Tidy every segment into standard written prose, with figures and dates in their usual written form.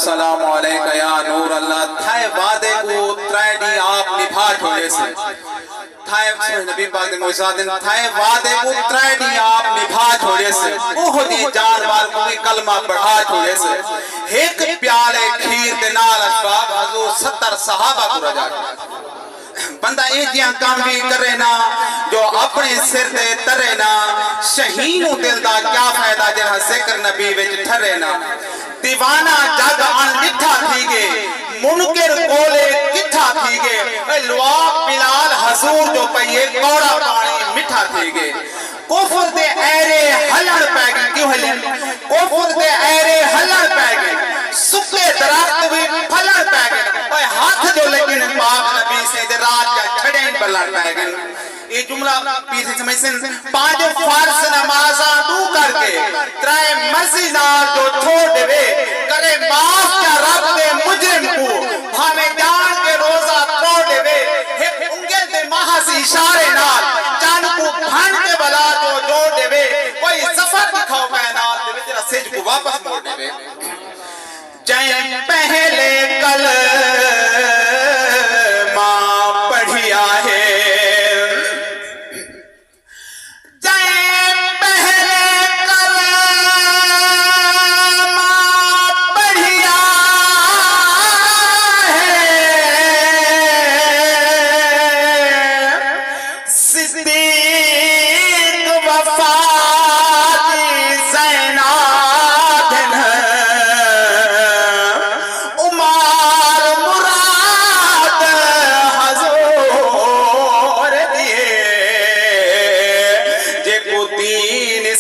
والسلام علیکہ یا نور اللہ تھائے وعدے کو ترائیڈی آپ نبھا چھوڑے سے تھائے نبی پاک دے موجزادن تھائے وعدے کو ترائیڈی آپ نبھا چھوڑے سے احدی جانوار کو کلمہ پڑھا چھوڑے سے ایک پیالے کھیر دنال اشفاق حضور 70 صحابہ کو رجا بندہ ایجیاں کام بھی کرے نا جو اپنے سر دے ترے نا شہینوں دل دا کیا فائدہ جہاں ذکر نبی وچ ٹھرے نا دیوانہ جگ آن لٹھا تھی گے منکر کولے کٹھا تھی گے لواب بلال حضور جو پہیے کوڑا پانی مٹھا تھی گے کفر دے ایرے ہلڑ پہ گئے کیوں ہلیں کفر دے ایرے ہلڑ پہ گئے سکے درخت بھی پھلڑ پہ گئے اور ہاتھ جو لیکن پاک نبی سے دے رات کا چھڑیں بلڑ پہ گئے یہ جملہ پیسے سمجھ سن پانچ فارس نمازاں دو کر کے ترائے مرضی نال جو چھوڑ دے کرے معاف کیا رب دے مجرم کو ہمیں جان کے روزہ توڑ دے ایک انگل دے محض اشارے نال جان کو بھان کے بلا جو جوڑ دے کوئی سفر دکھاؤ کائنات دے جرا سج کو واپس موڑ دے جائیں پہلے کل ماں پڑھیا ہے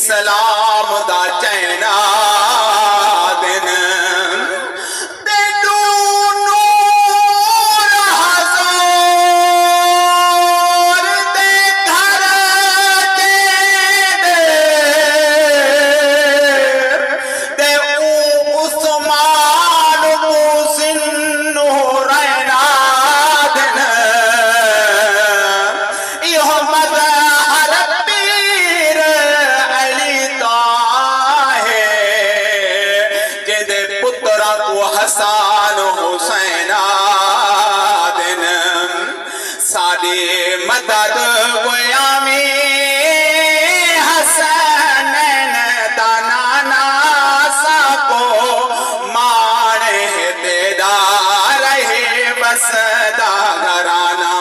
سلام دا چینا دن دے دو نور حضور دے گھر دے عثمان محسن نورینا دن یہ مظہر پیر حسان حسین آدن سادے مدد ویامی حسنین دانانا ساکو مانے دیدا رہے بس دا گھرانا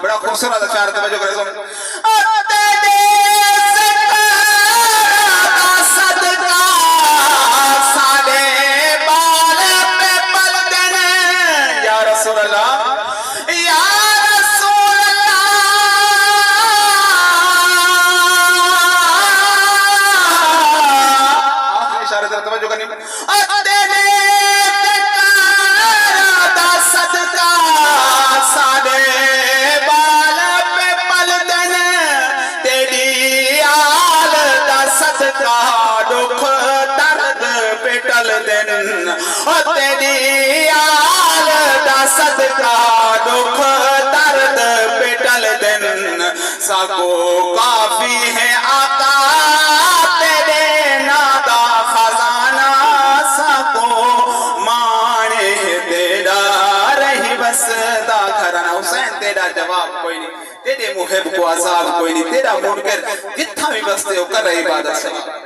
بڑا خوبصورت اشعار توجہ کرے سن تیری آل دا صدقہ دکھ درد پٹل دن ساکو کافی ہے آقا تیرے نادا خزانہ ساکو مانے تیرا رہی بس دا گھرانا حسین تیرا جواب کوئی نہیں تیرے محب کو عذاب کوئی نہیں تیرا منکر جتھا بھی بستے ہو کر رہی عبادت سے